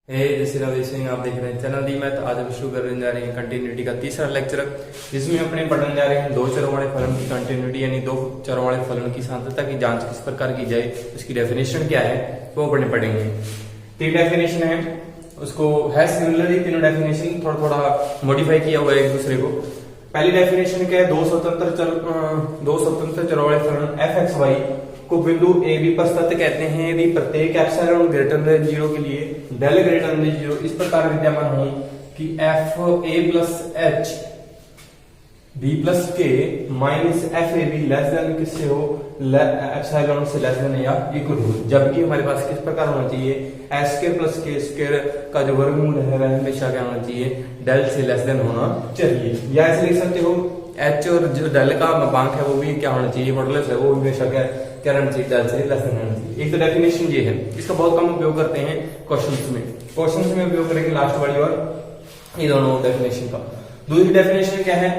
जैसे रवि सिंह आप देख रहे हैं चैनल दी मैथ। आज हम शुरू करने जा रहे हैं कंटिन्यूटी का तीसरा लेक्चर, जिसमें अपने पढ़ने जा रहे हैं दो चरों वाले फलन की कंटिन्यूटी यानी दो चरों वाले फलन की सांतता की जांच किस प्रकार की जाए, उसकी डेफिनेशन क्या है वो अपने पढ़ेंगे। तीन डेफिनेशन है, उसको है सिमिलरली तीनों डेफिनेशन थोड़ा थोड़ा मॉडिफाई किया हुआ है एक दूसरे को। पहली डेफिनेशन क्या है, दो स्वतंत्र चरों वाले फलन एफ एक्स वाई को बिंदु ए बी पर सत्य कहते हैं यदि प्रत्येक एप्सिलॉन ग्रेटर देन 0 के लिए डेल ग्रेटर देन 0 इस प्रकार विद्यमान हो कि F A plus H B plus K minus F A B less than किससे हो, एप्सिलॉन से लेस देन या इक्वल हो। जबकि हमारे पास किस प्रकार होना चाहिए, एस स्क्वायर प्लस के स्क्वायर का जो वर्गमूल है वह हमेशा क्या होना चाहिए, डेल से लेस देन होना चाहिए। या ऐसे लिख सकते हो एच और जो डेल का मापांक है वो भी क्या होना चाहिए, मॉडुलस है वो हमेशा क्या रहना चाहिए, डेल से लेस देन होना चाहिए। एक तो डेफिनेशन ये है, इसका बहुत कम उपयोग करते हैं क्वेश्चंस में उपयोग करेंगे लास्ट वाली और ये दोनों डेफिनेशन का। दूसरी डेफिनेशन क्या है,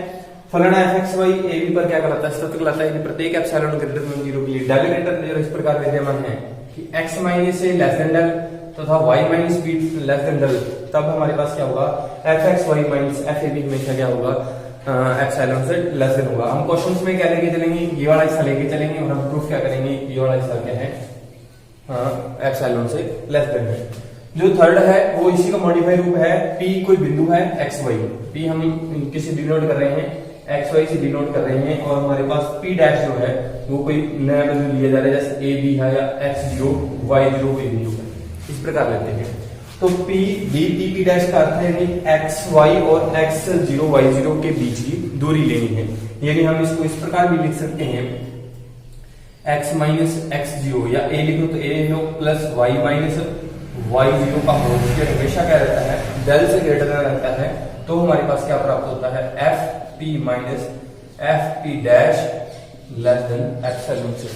फलन F x Y A B पर क्या कहलाता है, सत्य कहलाता है कि प्रत्येक एप्सिलॉन ग्रेटर देन 0 के लिए डेल ग्रेटर देन 0 इस प्रकार विद्यमान है कि x minus A less than del तथा y minus B less than del. तब हमारे पास क्या होगा, F x Y minus F A B हमेशा क्या होगा, एप्सिलॉन से लेस देन होगा। हम क्वेश्चंस में क्या लेके चलेंगे, ये वाला हिस्सा लेके चलेंगे और हम प्रूफ क्या करेंगे, ये वाला हिस्सा क्या है, एप्सिलॉन से लेस देन है। जो थर्ड है वो इसी का मॉडिफाई रूप है, p कोई बिंदु है एक्स वाई, p हम किसी डिनोट कर रहे हैं, एक्स वाई से डिनोट कर रहे हैं और हमारे पास p डैश जो है वो कोई नया बिंदु लिया जा रहा है, जैसे a b है या x0 y0 कोई बिंदु है, इस प्रकार लेते हैं। तो p d p डैश का अर्थ है यानी x y और x0 y0 के बीच की दूरी लेनी है। यानी हम इसको इस प्रकार भी लिख सकते हैं, x माइनस x0 या a लिखो तो a low plus y minus y0 का होल स्क्वायर हमेशा क्या रहता है, डेल से ग्रेटर देन रहता है। तो हमारे पास क्या प्राप्त होता है, F P minus F P dash less than epsilon से।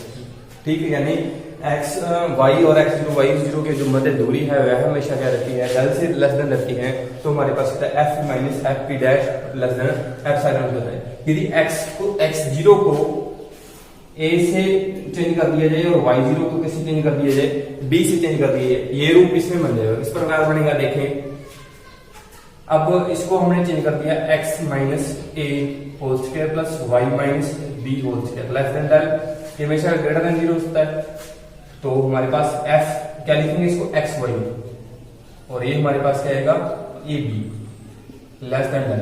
ठीक है, यानी एक्स वाई और x0 y0 के जो मध्य दूरी है वह हमेशा क्या रहती है, डेल से लेस देन रहती है। तो हमारे पास होता है F minus F P dash less than epsilon होता है। यदि x0 को a से चेंज कर दिया जाए और y0 को किससे चेंज कर दिया जाए, b से चेंज कर दिया जाए, ये रूप इसमें बन जाएगा। इस प्रकार बनेगा, देखें अब इसको हमने चेंज कर दिया, x माइनस ए whole square plus y minus B whole square less than del, ये हमेशा ग्रेटर देन 0 होता है। तो हमारे पास f क्या लिखेंगे इसको, x y और ये हमारे पास क्या आएगा, a B less than del.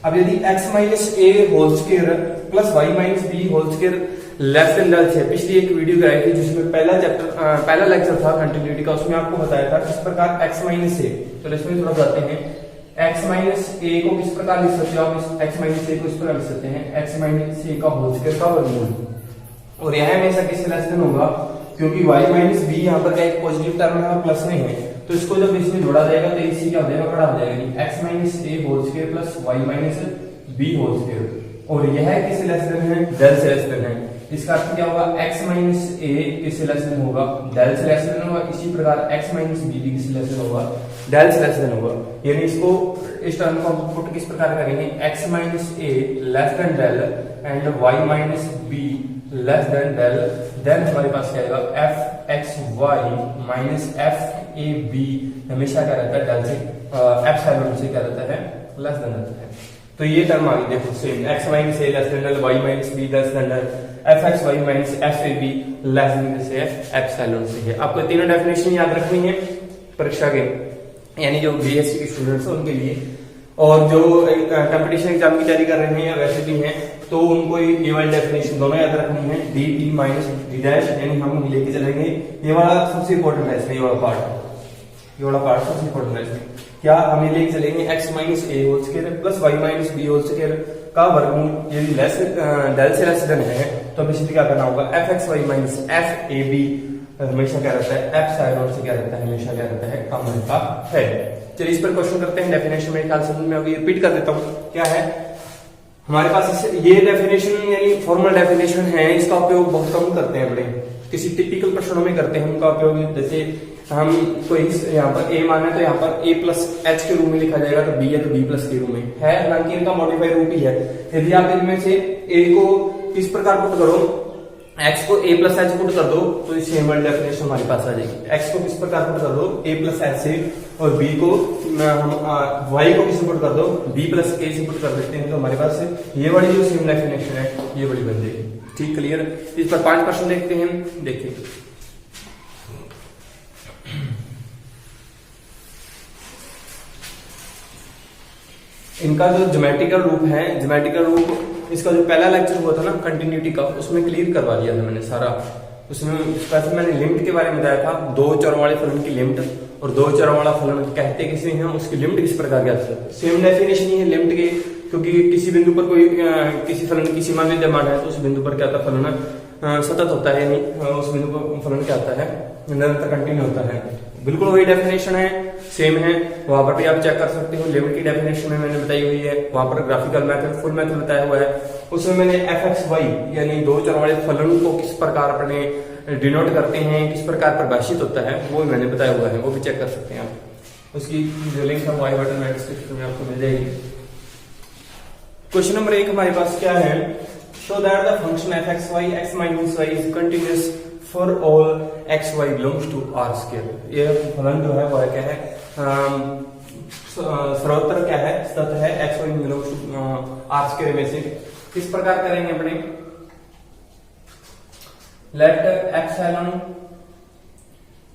अब यदि x माइनस ए whole square plus y minus B whole square less than del से, पिछली एक वीडियो कराई थी जिसमें पहला लेक्चर था कंटिन्यूटी का, उसमें आपको बताया था किस प्रकार x माइनस ए। तो इसमें थोड़ा बताते हैं, x माइनस ए को किस प्रकार लिख सकते हो आप, x माइनस ए को इस प्रकार लिख सकते हैं, x माइनस ए का होल स्क्वायर का वर्गमूल, और यह हमेशा किससे लेस देन होगा, क्योंकि y माइनस बी यहाँ पर क्या एक पॉजिटिव टर्म है और प्लस नहीं है, तो इसको जब इसमें जोड़ा जाएगा तो इसी क्या हो जाएगा, बड़ा हो जाएगा, x माइनस ए whole square plus y minus B whole square, और यह किससे लेस देन है, डेल से लेस देन है। इसका अर्थ क्या होगा, x माइनस ए किससे लेस देन होगा, डेल से लेस देन होगा। इसी प्रकार x माइनस बी भी किससे लेस देन होगा, डेल से लेस देन होगा। यानी इसको इस टर्म को हम पुट किस प्रकार करेंगे, x minus A less than del and y minus B less than del, then हमारे पास क्या आएगा, F x Y minus F A B हमेशा क्या रहता है, डेल से एप्सिलॉन से क्या रहता है, लेस देन रहता है। तो ये टर्म आ गई, देखो same, x minus A less than del, y minus B less than del, F x Y minus F A B less than से एप्सिलॉन से है। आपको तीनों डेफिनेशन याद रखनी है परीक्षा के, यानी जो बीएससी के स्टूडेंट्स हैं उनके लिए, और जो कंपटीशन एग्जाम की तैयारी कर रहे हैं या वैसे भी हैं तो उनको ये वाली डेफिनेशन दोनों याद रखनी है, D T minus D dash, यानी हम लेके चलेंगे ये वाला सबसे इंपॉर्टेंट है इसमें, ये वाला पार्ट सबसे इंपॉर्टेंट है इसमें। क्या हम ये लेके चलेंगे, x माइनस ए whole square plus y minus B whole square का वर्गमूल यदि लेस डेल से लेस देन है तो बेसिकली क्या करना होगा, F x Y minus F A B हमेशा क्या रहता है, एप्सिलॉन से क्या रहता है, हमेशा क्या रहता है, कम रहता है। चलिए इस पर क्वेश्चन करते हैं। डेफिनेशन मेरे ख्याल से मैं अभी रिपीट कर देता हूँ, क्या है हमारे पास ये डेफिनेशन यानी फॉर्मल डेफिनेशन है, इसका उपयोग बहुत कम करते हैं अपने, किसी टिपिकल प्रश्नों में करते हैं उनका उपयोग। जैसे हम कोई यहाँ पर a माना तो यहाँ पर a प्लस एच के रूप में लिखा जाएगा, तो b है तो b प्लस के रूप में है, हालांकि इनका मॉडिफाई रूप ही है। यदि आप इनमें से a को इस प्रकार पुट करो x को a प्लस एच पुट कर दो तो सेम वाली डेफिनेशन हमारे पास आ जाएगी। x को किस प्रकार पुट कर दो a प्लस एच से, और b को हम y को किस पुट कर दो b प्लस a से पुट कर देते हैं, तो हमारे पास ये वाली जो सेम डेफिनेशन है ये वाली बन जाएगी। ठीक, क्लियर। इस पर 5 क्वेश्चन देखते हैं। देखिए इनका जो ज्योमेट्रिकल रूप है, ज्योमेट्रिकल रूप इसका जो पहला लेक्चर हुआ था ना कंटिन्यूटी का, उसमें क्लियर करवा दिया था मैंने सारा। उसमें स्पेशल मैंने लिमिट के बारे में बताया था, दो चरों वाले फलन की लिमिट, और दो चरों वाला फलन कहते किसे हैं, उसकी लिमिट किस प्रकार ज्ञात है। सेम डेफिनेशन ही है लिमिट के, क्योंकि किसी बिंदु पर कोई किसी फलन की सीमा विद्यमान है तो उस बिंदु पर क्या होता है, फलन सतत होता है, यानी उस बिंदु पर फलन क्या होता है, निरंतर कंटिन्यू होता है। बिल्कुल वही डेफिनेशन है, सेम है, वहां पर भी आप चेक कर सकते हो। लिमिट की डेफिनेशन में मैंने बताई हुई है, वहां पर ग्राफिकल मेथड, फुल मेथड बताया हुआ है। उसमें मैंने fx y यानी दो चर वाले फलन को किस प्रकार अपने डिनोट करते हैं, किस प्रकार परिभाषित होता है, वो मैंने बताया हुआ है, वो भी चेक कर सकते हैं आप। उसकी जो लिंक है वाई बटन में डिस्क्रिप्शन में आपको मिल जाएगी। क्वेश्चन नंबर 1 हमारे पास क्या है, show that the function fx y x minus y is continuous for all X Y belongs to R square. ये फलन जो है वह क्या है, सर्वत्र क्या है, सतत है, x Y belongs to R square में से। किस प्रकार करेंगे अपने, लेट एप्सिलॉन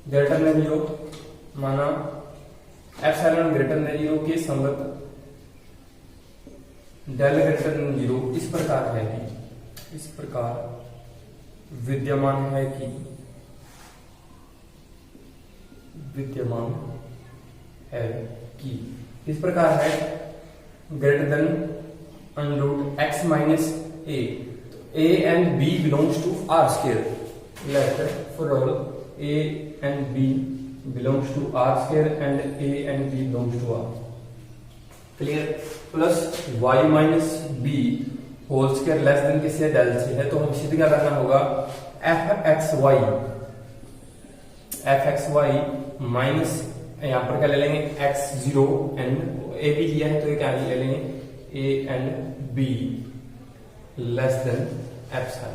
ग्रेटर देन 0, माना एप्सिलॉन ग्रेटर देन 0 के संगत डेल ग्रेटर देन 0 इस प्रकार है कि, इस प्रकार विद्यमान है कि, विद्यमान है कि इस प्रकार है, greater than under root x minus a, तो a and b belongs to R square. Let for all a and b belongs to R square and a and b belongs to R, clear. Plus Y minus B whole square less than किससे, del से है, तो हम सीधे क्या करना होगा, F x Y minus यहाँ पर क्या ले लेंगे X zero and A B लिया है तो ये क्या ले लेंगे A and B less than epsilon.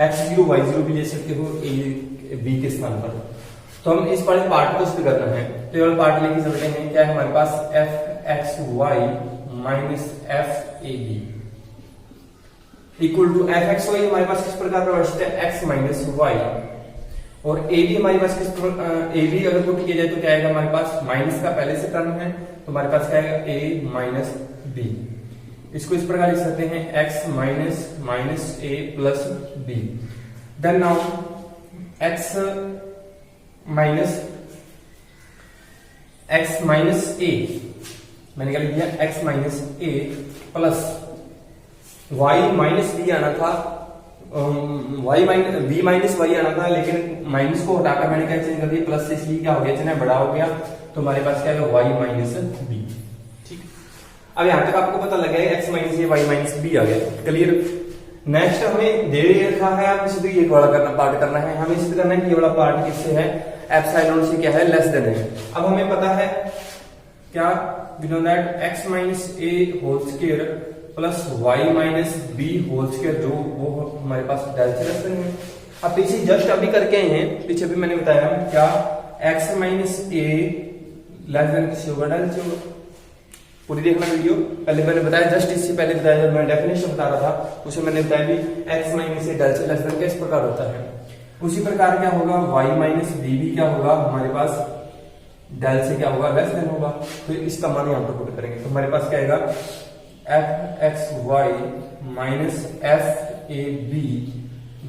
X zero Y zero भी ले सकते हो ए बी के स्थान पर। तो हम इस वाले पार्ट को सिद्ध करना है, तो ये वाला पार्ट लेके चलते हैं। क्या है हमारे पास, f x Y minus F A b equal to f x y हमारे पास किस प्रकार परिभाषित है, एक्स माइनस वाई, और ए बी हमारे पास किस प्रकार, ए बी अगर पुट किया जाए तो क्या आएगा हमारे पास, माइनस का पहले से टर्म है तो हमारे पास क्या आएगा ए माइनस बी। इसको इस प्रकार लिख सकते हैं x minus minus a plus b. Then now x minus a मैंने क्या लिख दिया, x minus a plus Y minus b आना था, y minus b minus y आना था, लेकिन माइनस को हटाकर मैंने क्या चेंज कर दिया, प्लस से, इसलिए क्या हो गया, चिन्ह बड़ा हो गया, तो हमारे पास क्या है वाई माइनस बी। ठीक, अब यहां तक आपको पता लगा एक्स माइनस ए वाई माइनस बी आ गया, क्लियर। नेक्स्ट हमें दे रखा है, आप सिद्ध ये वाला करना पार्ट करना है, हमें सिद्ध करना है कि ये वाला पार्ट किससे है, एप्सिलॉन से क्या है, लेस देन है। अब हमें पता है क्या, we know that X minus A whole square plus Y minus B whole square, जो वो हमारे पास डेल से लेस देन है। अब पीछे जस्ट अभी करके आए हैं, पीछे भी मैंने बताया क्या, x minus A less than किससे होगा, डेल से होगा। पूरी देखना वीडियो, पहले मैंने बताया, जस्ट इससे पहले बताया जब मैं डेफिनेशन बता रहा था उसे मैंने बताया भी एक्स माइनस ए डेल से लेस देन किस प्रकार होता है। उसी प्रकार क्या होगा, वाई माइनस बी भी क्या होगा हमारे पास, डेल से क्या होगा, लेस देन होगा। तो इसका मान यहां पर पुट करेंगे तो हमारे पास क्या आएगा, F x Y minus F A B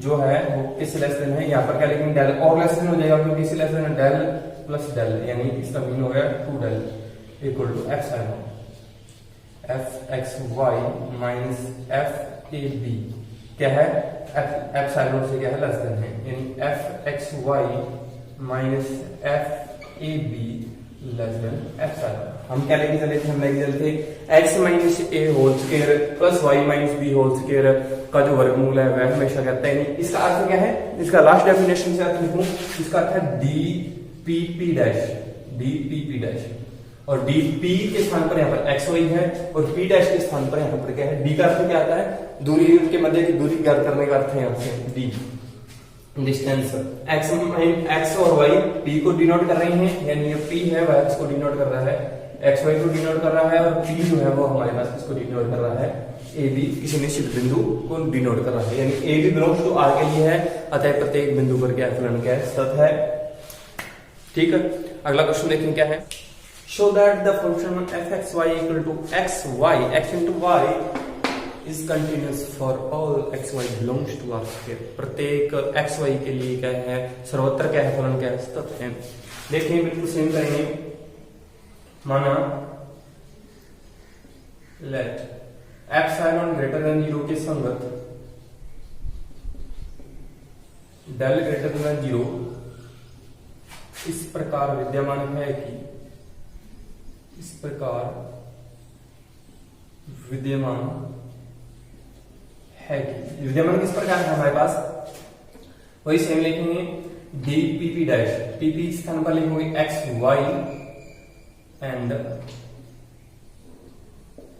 जो है वो किससे लेस देन है, यहाँ पर क्या लिखेंगे, डेल, और लेस देन हो जाएगा क्योंकि इससे लेस देन है, डेल प्लस डेल, यानी इसका मीन हो गया 2 del equal to epsilon. F x Y minus F A B क्या है, एप्सिलॉन से क्या है, लेस देन है, यानी f x Y minus F A B less than epsilon. हम क्या लेके चले थे, हम लेके चले थे एक्स माइनस ए whole square plus Y minus B whole square का जो वर्गमूल है वह हमेशा कहता है नहीं। इसका अर्थ क्या है, इसका लास्ट डेफिनेशन से अर्थ लिखूं, इसका अर्थ है D P P dash, D P P dash, और डी पी के स्थान पर यहाँ पर एक्स वाई है और पी डैश के स्थान पर यहाँ पर क्या है, डी का अर्थ क्या आता है, दूरी के मध्य की दूरी ज्ञात करने का अर्थ है यहाँ से डी डिस्टेंस। एक्स और वाई पी को डिनोट कर रही हैं, यानी ये पी है वह एक्स को डिनोट कर रहा है, एक्स वाई को डिनोट कर रहा है, और पी जो है वो हमारे पास किसको डिनोट कर रहा है, ए बी किसी निश्चित बिंदु को डिनोट कर रहा है, यानी A B belongs to R के लिए है, अतः प्रत्येक बिंदु पर क्या फलन क्या है, सत है। ठीक है, अगला क्वेश्चन देखें क्या है। Show that the function F x Y equal to X Y X into Y is continuous for all X Y belongs to R square. प्रत्येक एक्स वाई के लिए क्या है, सर्वत्र क्या है, फलन क्या है, सतत है। देखिए बिल्कुल सेम करेंगे, माना लेट एप्सिलॉन ग्रेटर देन 0 के संगत डेल ग्रेटर देन 0 इस प्रकार विद्यमान है कि, इस प्रकार विद्यमान है कि, विद्यमान किस प्रकार है हमारे पास, वही सेम लिखेंगे D P P dash, P P स्थान पर लिखेंगे एक्स वाई एंड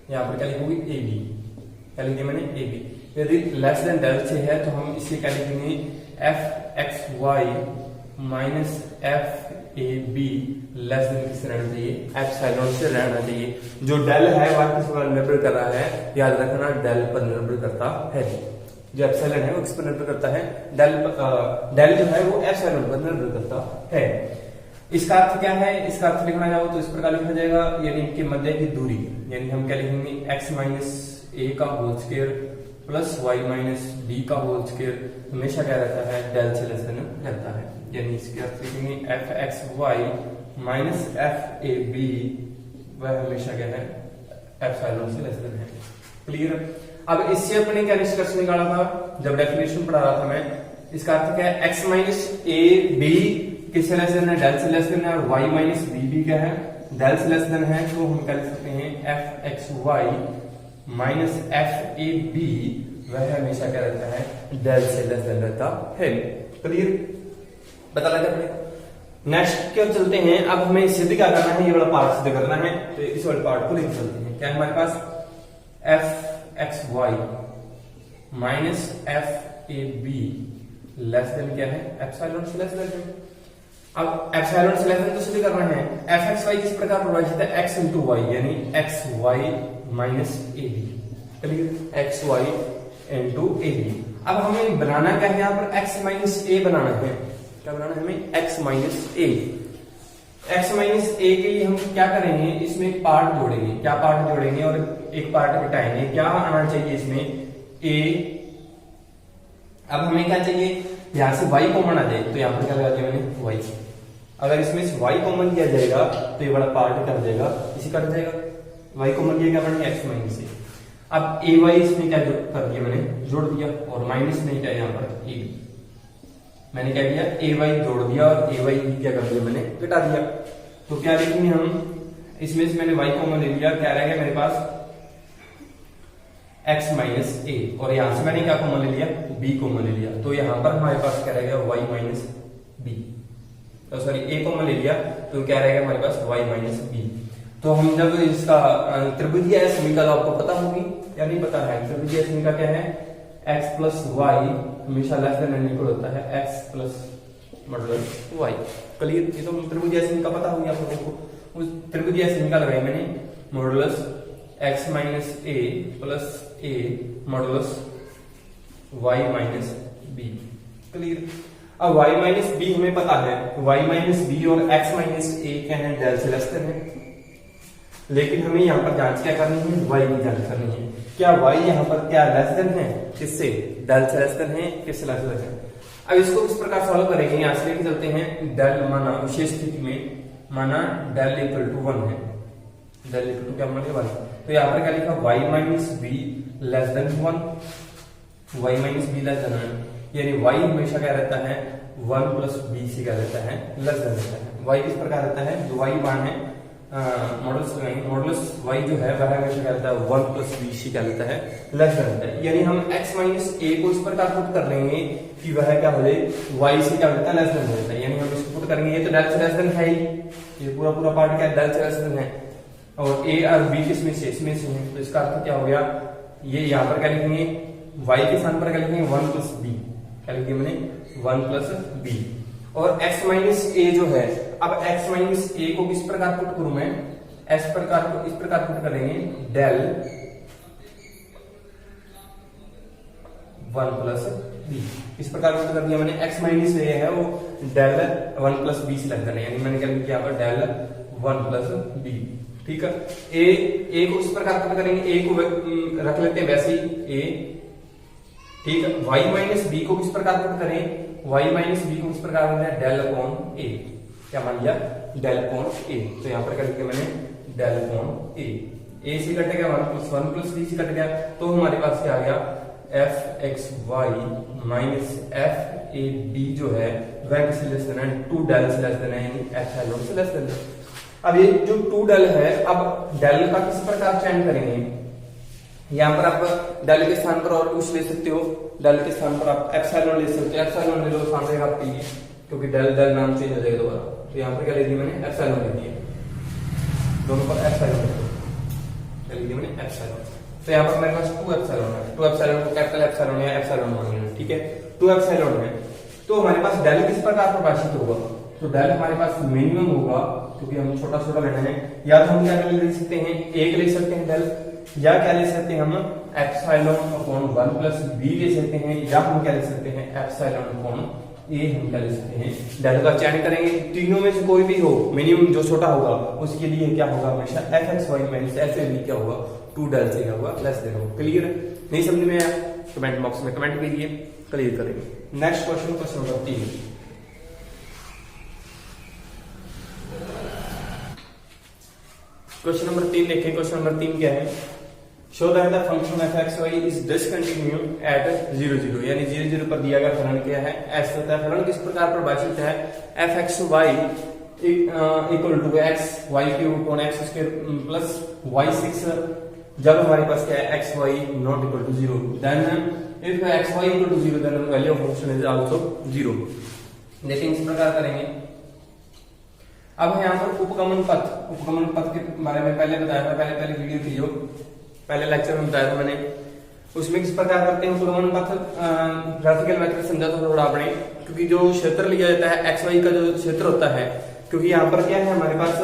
यहां पर क्या लिखोगे ए बी, क्या लिख दिया मैंने ए बी। यदि लेस देन डेल से है तो हम इसे क्या लिखेंगे F x Y minus F A B less than किससे रहना चाहिए, एप्सिलॉन से रहना चाहिए। जो डेल है वह किस पर निर्भर कर रहा है, याद रखना डेल पर निर्भर करता है, जो एप्सिलॉन है वो किस पर निर्भर करता है, डेल जो है वो एप्सिलॉन पर निर्भर करता है। इसका अर्थ क्या है, इसका अर्थ लिखना चाहो तो इस प्रकार लिखा जाएगा, यानी इनके मध्य की दूरी, यानी हम क्या लिखेंगे एक्स माइनस ए का whole square plus Y minus D का होल स्क्वायर हमेशा क्या रहता है, डेल से लेस देन रहता है, यानी इसके अर्थ लिखेंगे F x Y minus F A B वह हमेशा क्या है, एप्सिलॉन से लेस देन है। क्लियर। अब इससे अपने क्या निष्कर्ष निकाला था जब डेफिनेशन पढ़ा रहा था मैं, इसका अर्थ क्या है, एक्स माइनस ए बी किससे लेस देन है, डेल से लेस देन है, और y माइनस बी भी क्या है, डेल से लेस देन है, तो हम क्या लिख सकते हैं F x Y minus F A B वह हमेशा क्या रहता है, डेल से लेस देन रहता है। क्लियर, बता लगा अपने। नेक्स्ट क्या चलते हैं, अब हमें सिद्ध क्या करना है, ये वाला पार्ट सिद्ध करना है, तो इस वाले पार्ट को लेकर चलते हैं। क्या है हमारे पास f x Y minus F A B less than क्या है, एप्सिलॉन से लेस देन है। अब एप्सिलॉन से लेस देन तो सिद्ध करना है, एफ एक्स वाई किस प्रकार परिभाषित है, एक्स इंटू वाई, यानी X Y minus A B. Clear, X Y into A B. अब हमें बनाना क्या है, यहाँ पर एक्स माइनस ए बनाना है, क्या बनाना है हमें, एक्स माइनस ए। एक्स माइनस ए के लिए हम क्या करेंगे, इसमें एक पार्ट जोड़ेंगे, क्या पार्ट जोड़ेंगे और एक पार्ट घटाएंगे, क्या आना चाहिए इसमें ए। अब हमें क्या चाहिए, यहां से y कॉमन आ जाए, तो यहां पर क्या लगा दिया मैंने y। अगर इसमें से y कॉमन दिया जाएगा तो ये बड़ा पार्ट कर जाएगा, इसी कर जाएगा, y कॉमन दिया क्या मैंने x माइनस ए। अब ए वाई इसमें क्या कर दिया मैंने, जोड़ दिया, और माइनस में क्या यहाँ पर ए बी, मैंने क्या किया ए वाई जोड़ दिया और ए वाई क्या कर दिया मैंने घटा दिया। तो क्या लिखेंगे हम, इसमें से मैंने y कॉमन ले लिया, क्या रह गया मेरे पास x माइनस ए, और यहां से मैंने क्या कॉमन ले लिया, b कॉमन ले लिया, तो यहां पर हमारे पास क्या रह गया y माइनस बी, तो सॉरी a कॉमन ले लिया, तो क्या रहेगा हमारे पास y माइनस बी। तो हम जब इसका त्रिभुजीय समीकरण तो आपको पता होगी या नहीं पता है, त्रिभुजीय समीकरण क्या है, x प्लस वाई हमेशा लेस देन और इक्वल होता है x plus modulus y। Clear, ये तो त्रिभुजीय समीकरण पता होगी आप लोगों को। उस त्रिभुजीय समीकरण लगाए मैंने modulus x minus a plus a modulus y minus b. Clear. अब y माइनस बी हमें पता है, y माइनस बी और x माइनस ए क्या है, डेल से लेस देन है, लेकिन हमें यहाँ पर जांच क्या करनी है, y की जांच करनी है। क्या y यहाँ पर क्या लेस देन है, किससे, डेल से लेस देन है, किससे लेस देन है। अब इसको इस प्रकार सॉल्व करेंगे, यहाँ से लेके चलते हैं, डेल माना विशेष स्थिति में माना डेल इक्वल टू 1 है, डेल इक्वल टू क्या मान लिया 1, तो यहाँ पर क्या लिखा y minus B less then 1, y minus B less then 1, यानी y हमेशा क्या रहता है 1 प्लस बी से क्या रहता है, लेस देन रहता है। y किस प्रकार रहता है, जो y मान है मॉडुलस y जो है वह हमेशा क्या रहता है 1 प्लस बी से क्या रहता है, लेस देन रहता है। यानी हम x माइनस ए को इस प्रकार पुट कर लेंगे कि वह क्या हो जाए y से क्या रहता है, लेस देन रहता है, यानी हम इसको पुट करेंगे, ये तो डेल से लेस देन है ही, ये पूरा पार्ट क्या है, डेल से लेस देन है, और a और b किसमें से, इसमें से है, तो इसका अर्थ क्या हो गया, ये यहाँ पर क्या लिखेंगे, y के स्थान पर क्या लिखेंगे 1 प्लस बी, क्या लिखेंगे मैंने 1 प्लस बी। और x माइनस ए जो है, अब x माइनस ए को किस प्रकार पुट करूं मैं, इस प्रकार पुट करेंगे डेल 1 प्लस बी, इस प्रकार पुट कर दिया मैंने। x माइनस ए है वो डेल 1 प्लस बी से लग जाना, यानी मैंने क्या लिखा यहाँ पर डेल 1 प्लस बी, ठीक है। ए को इस प्रकार पुट करेंगे, ए को रख लेते हैं वैसे ही ए, ठीक है। y माइनस बी को किस प्रकार पुट करें, y माइनस बी को किस प्रकार करना है डेल अपॉन ए, क्या मान लिया डेल अपॉन ए, तो यहाँ पर कर दिया मैंने डेल अपॉन ए से कट गया 1 प्लस बी से कट गया, तो हमारे पास क्या आ गया F x Y minus F A B जो है वह किससे लेस देना है 2 डेल से लेस देना है, यानी एप्सिलॉन से लेस देना है। अब ये जो 2 डेल है, अब डेल का किस प्रकार चयन करेंगे, यहाँ पर आप डेल के स्थान पर और कुछ ले सकते हो, डेल के स्थान पर आप एप्सिलॉन ले सकते हो, एप्सिलॉन ले लो सामने रहेगा आपके लिए, क्योंकि डेल डेल नाम चेंज हो जाएगा दोबारा, तो यहाँ पर क्या ले दिया मैंने एप्सिलॉन ले दिया, दोनों पर एप्सिलॉन ले लिया मैंने एप्सिलॉन। तो यहाँ पर मेरे पास 2 एप्सिलॉन है, 2 एप्सिलॉन को कैपिटल एप्सिलॉन या एप्सिलॉन मान लेना, ठीक है। 2 एप्सिलॉन है, तो हमारे पास डेल किस प्रकार परिभाषित होगा, तो डेल हमारे पास मिनिमम होगा, क्योंकि हम छोटा छोटा लेना है, या तो हम क्या ले सकते हैं 1 ले सकते हैं डेल, या क्या ले सकते हैं हम एप्सिलॉन अपॉन 1 प्लस बी ले सकते हैं, या हम क्या ले सकते हैं एप्सिलॉन अपॉन ए हम क्या ले सकते हैं डेल का चयन करेंगे। तीनों में से कोई भी हो, मिनिमम जो छोटा होगा उसके लिए क्या होगा हमेशा F x Y minus F A B क्या होगा 2 डेल से क्या होगा लेस देना होगा। क्लियर है, नहीं समझ में आया कमेंट बॉक्स में कमेंट कीजिए, क्लियर करेंगे। Next question, question number 3। Question number 3 देखें। क्वेश्चन नंबर 3 क्या है, show that the function F x Y is discontinue at 0 0, यानी 0 0 पर दिया गया फलन क्या है एस होता है। फलन किस प्रकार परिभाषित है, F x Y equal to X Y cube upon x square plus Y 6, जब हमारे पास क्या है x Y not equal to 0, then if X Y equal to 0 then value of function is also 0। देखिए इस प्रकार करेंगे। अब यहाँ पर उपगमन पथ के बारे में पहले बताया था, पहले वीडियो थी जो पहले लेक्चर में बताया था मैंने, उसमें किस प्रकार करते हैं उपगमन पथ, ग्राफिकल मेथड समझा था थोड़ा आपने, क्योंकि जो क्षेत्र लिया जाता है एक्स वाई का जो क्षेत्र होता है, क्योंकि यहाँ पर क्या है हमारे पास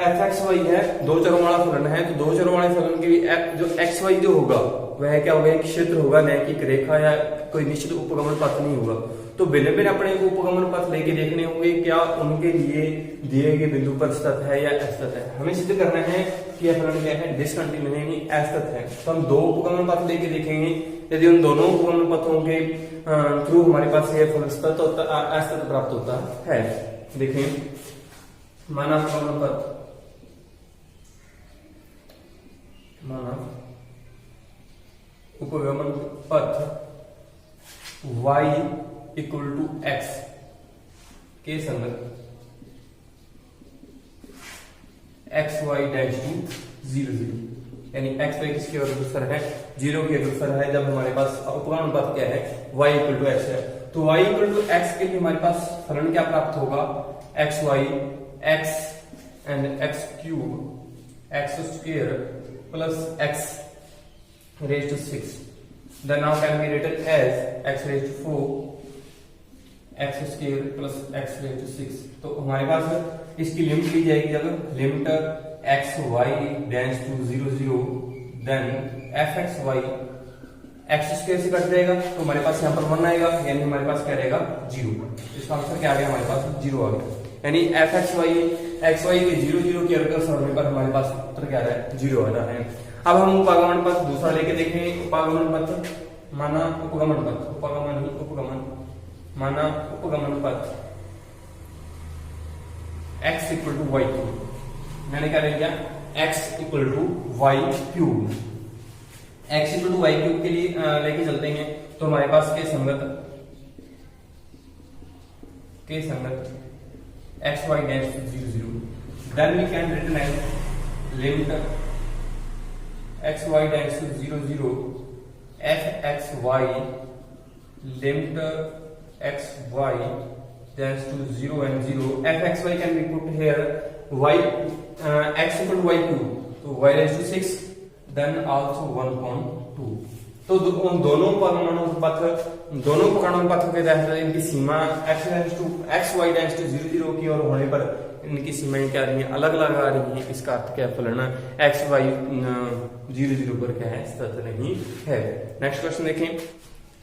एफ एक्स वाई है, 2 चरों वाला फलन है, तो 2 चरों वाले फलन के लिए जो एक्स वाई जो होगा वह क्या होगा एक क्षेत्र होगा, न कि एक रेखा या कोई निश्चित उपगमन पथ नहीं होगा। तो भिन्न भिन्न अपने को उपगमन पथ लेके देखने होंगे क्या उनके लिए दिए गए बिंदु पर स्थित है या अस्थित है। हमें सिद्ध करना है कि यह फलन क्या है डिसकंटिन्यू यानी अस्थित है, तो हम 2 उपगमन पथ लेके देखेंगे। यदि उन दोनों उपगमन पथों के थ्रू हमारे पास यह फलन स्थित होता अस्थित प्राप्त होता है। देखें माना उपगमन पथ, उपगमन पथ y इक्वल टू एक्स के संगत एक्स वाई डैश टू 0 0, यानी एक्स वाई किसके अग्रसर है 0 के अग्रसर है, जब हमारे पास उपगमन पथ क्या है y इक्वल टू एक्स है। तो y इक्वल टू एक्स के लिए हमारे पास फलन क्या प्राप्त होगा X Y X and X cube X square plus X raised to 6, then now can be written as x raised to 4 x square plus x raised to 6। तो हमारे पास इसकी लिमिट ली जाएगी, जब limit x y tends to 0 0 then f x y x square से cut जाएगा, तो हमारे पास यहाँ पर 1 आएगा, यानी हमारे पास क्या रहेगा 0। इसका आंसर क्या आ गया हमारे पास 0 आ गया, यानी f x y के 0 0 के अग्रसर होने पर हमारे पास उत्तर क्या आ रहा है 0 आ रहा है। अब हम उपागमन पथ दूसरा लेके देखेंगे। उपागमन पथ माना उपगमन पथ, उपगमन माना उपगमन पथ x equal to y cube, मैंने क्या ले लिया x equal to y cube. x equal to y cube के लिए लेके चलते हैं, तो हमारे पास के संगत x y dash 0 0, then we can written as limit x y tends to 0 0 f x y limit x y tends to 0 and 0 f x y can be put here y x equal to y cube, so y raised to 6 then also 1/2। तो उन दोनों परमाणु पथ, दोनों परमाणु पथों के तहत इनकी सीमा x y टेंड्स टू 0 0 की ओर होने पर इनकी सीमाएं क्या आ रही हैं, अलग अलग आ रही हैं। इसका अर्थ क्या फलन x y 0 0 पर क्या है, सत्य नहीं है। नेक्स्ट क्वेश्चन देखें,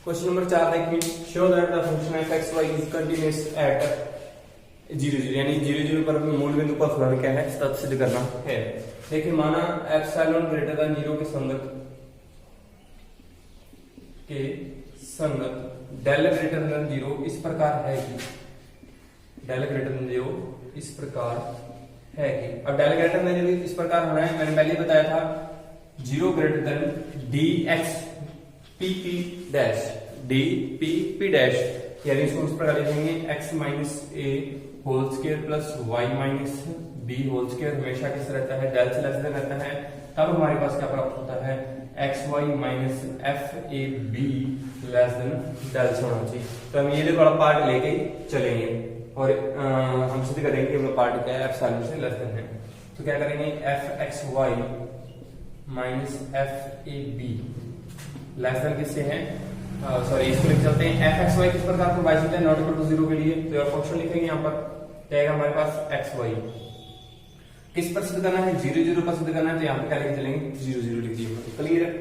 क्वेश्चन नंबर 4 देखिए, show that the function of x y is continuous at 0 0, यानी 0 0 पर मूल बिंदु पर फलन क्या है, सत्य सिद्ध करना है। देखिए माना एप्सिलॉन ग्रेटर देन 0 के संगत डेल ग्रेटर देन 0 इस प्रकार है कि, डेल ग्रेटर देन 0 इस प्रकार है कि, अब डेल ग्रेटर देन 0 इस प्रकार होना है, मैंने पहले बताया था 0 greater than dx pp dash dpp dash, यानी इसको इस प्रकार लिखेंगे x minus a whole square plus y minus b whole square हमेशा किस रहता है, डेल से लेस देन रहता है। तब हमारे पास क्या प्राप्त होता है, x Y minus F A B less than del से होना चाहिए। तो हम ये वाला पार्ट लेके चलेंगे और हम सिद्ध करेंगे कि वो पार्ट क्या है, एप्सिलॉन से लेस देन है। तो क्या करेंगे, f x Y minus F A B less than किससे है, सॉरी इसको लिख चलते हैं, एफ एक्स वाई किस प्रकार को बाई है, नॉट इक्वल टू 0 के लिए। तो फंक्शन लिखेंगे यहाँ पर, क्या आएगा हमारे पास एक्स वाई किस पर सिद्ध करना है, 0 0 पर सिद्ध करना है। तो यहाँ पे क्या लेके चलेंगे, 0 0 लिख दिए, क्लियर है।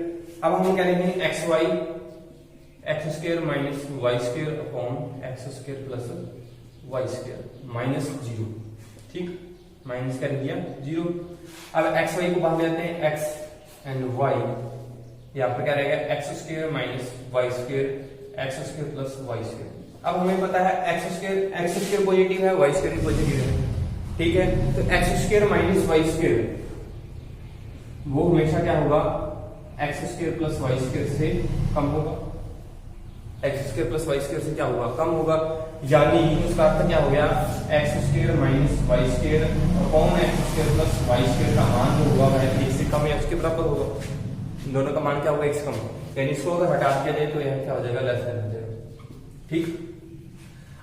अब हम क्या लिखेंगे, x Y x square minus y square upon x square plus y square minus 0, ठीक, माइनस कर दिया 0। अब एक्स वाई को बाहर ले आते हैं, एक्स एंड वाई, यहाँ पर क्या रहेगा, x square minus y square x square plus y square. अब हमें पता है एक्स स्क्वायर पॉजिटिव है, वाई स्क्वायर पॉजिटिव है, ठीक है। तो x square minus y square वो हमेशा क्या होगा, x square plus y square से कम होगा, x square plus y square से क्या होगा, कम होगा। यानी उसका अर्थ क्या हो गया, x square minus y square upon x square plus y square का मान जो होगा वह 1 से कम या उसके बराबर होगा। दोनों का मान क्या होगा, 1 से कम, यानी इसको अगर हटा दिया जाए तो यह क्या हो जाएगा, लेस देन हो जाएगा, ठीक।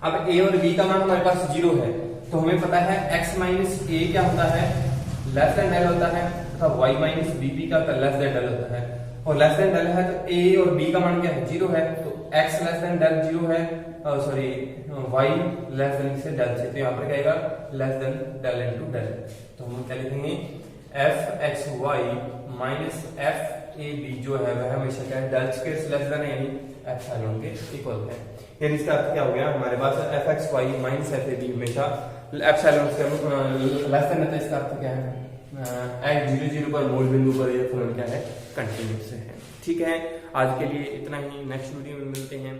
अब ए और बी का मान हमारे पास 0 है, तो हमें पता है x माइनस ए क्या होता है, लेस देन डेल होता है, तथा y माइनस बीबी का लेस देन डेल होता है। और लेस देन डेल है तो a और b का मान क्या है, 0 है, तो x लेस देन डेल 0 है, सॉरी y लेस देन से डेल से, तो यहाँ पर क्या आएगा, less than del into del. तो हम क्या लिखेंगे, F x Y minus F A B जो है वह हमेशा क्या है, डेल स्क्वायर से लेस देन है, यानी एप्सिलॉन के इक्वल है। यानी इसका अर्थ क्या हो गया, हमारे पास f x Y minus F A B हमेशा एप्सिलॉन से लेस देन है। तो इसका अर्थ क्या है, एक्स 0 0 पर मूल बिंदु पर यह फलन क्या है, कंटिन्यूअस है। ठीक है, आज के लिए इतना ही, नेक्स्ट वीडियो में मिलते हैं।